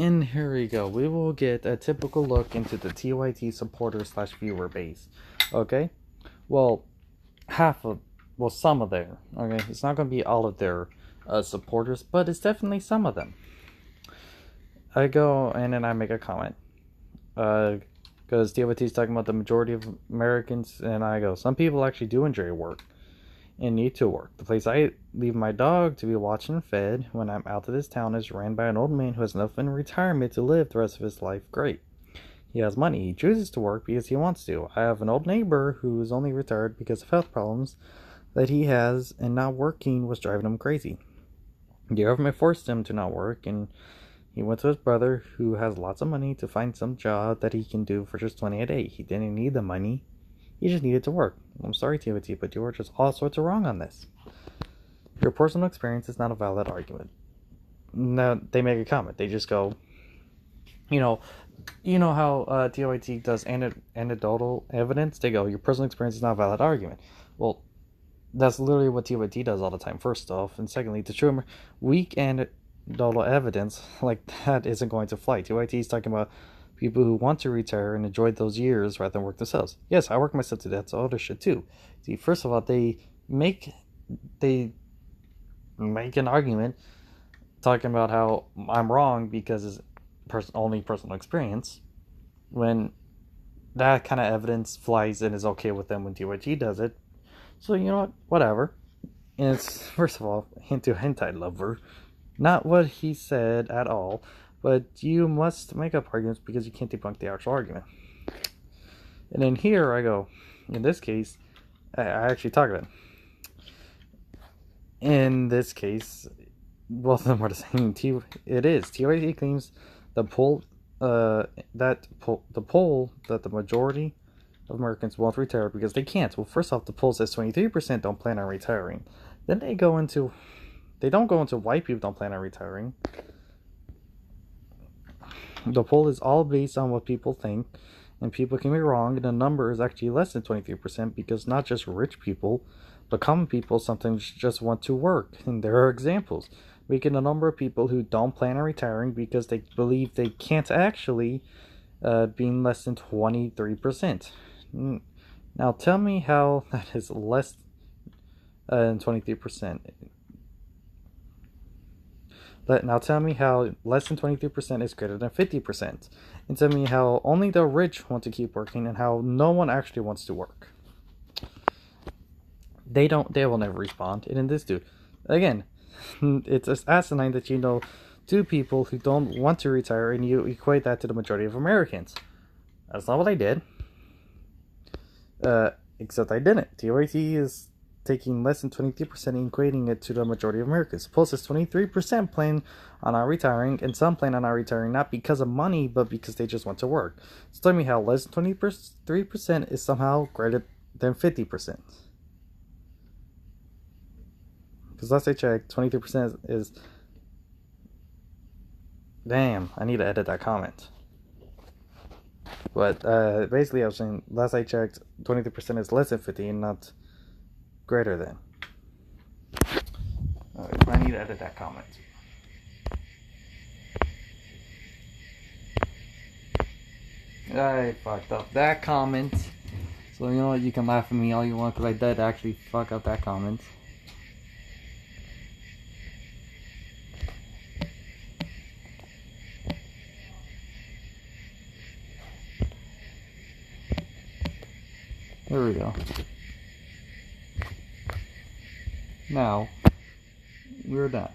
And here we go. We will get a typical look into the TYT supporter slash viewer base. Okay? Well, some of their. Okay? It's not going to be all of their supporters, but it's definitely some of them. I go and then I make a comment. Because TYT is talking about the majority of Americans, and I go, some people actually do enjoy work and need to work. The place I leave my dog to be watched and fed when I'm out of this town is ran by an old man who has enough in retirement to live the rest of his life great. He has money. He chooses to work because he wants to. I have an old neighbor who is only retired because of health problems that he has, and not working was driving him crazy. The government forced him to not work, and he went to his brother, who has lots of money, to find some job that he can do for just $20 a day. He didn't need the money. He just needed to work. I'm sorry, TYT, but you are just all sorts of wrong on this. Your personal experience is not a valid argument. Now, they make a comment. They just go, you know how TYT does anecdotal evidence? They go, your personal experience is not a valid argument. Well, that's literally what TYT does all the time, first off. And secondly, to show weak anecdotal evidence like that isn't going to fly. TYT is talking about people who want to retire and enjoy those years rather than work themselves. Yes, I work myself to death, so other shit too. See, first of all, they make an argument talking about how I'm wrong because it's only personal experience, when that kind of evidence flies and is okay with them when TYT does it. So you know what? Whatever. And it's, first of all, hint to hentai lover. Not what he said at all. But you must make up arguments because you can't debunk the actual argument. And then here I go, in this case, I actually talk about it. In this case, both of them are the same. It is. TYT claims the poll that the majority of Americans won't retire because they can't. Well, first off, the poll says 23% don't plan on retiring. Then they don't go into white people don't plan on retiring. The poll is all based on what people think, and people can be wrong, and the number is actually less than 23% because not just rich people, but common people sometimes just want to work. And there are examples, making a number of people who don't plan on retiring because they believe they can't actually, being less than 23%. Now tell me how that is less than 23%. Now tell me how less than 23% is greater than 50%. And tell me how only the rich want to keep working and how no one actually wants to work. They will never respond. And in this dude, again, it's asinine that you know two people who don't want to retire and you equate that to the majority of Americans. That's not what I did. Except I didn't. TYT is taking less than 23% and equating it to the majority of Americans. Plus, it's 23% plan on not retiring, and some plan on not retiring not because of money, but because they just want to work. So tell me how less than 23% is somehow greater than 50%. Because last I checked, 23% is... Damn, I need to edit that comment. But basically I was saying, last I checked, 23% is less than 50 and not greater than. I need to edit that comment. I fucked up that comment. So you know what, you can laugh at me all you want because I did actually fuck up that comment. There we go. Now, we're done.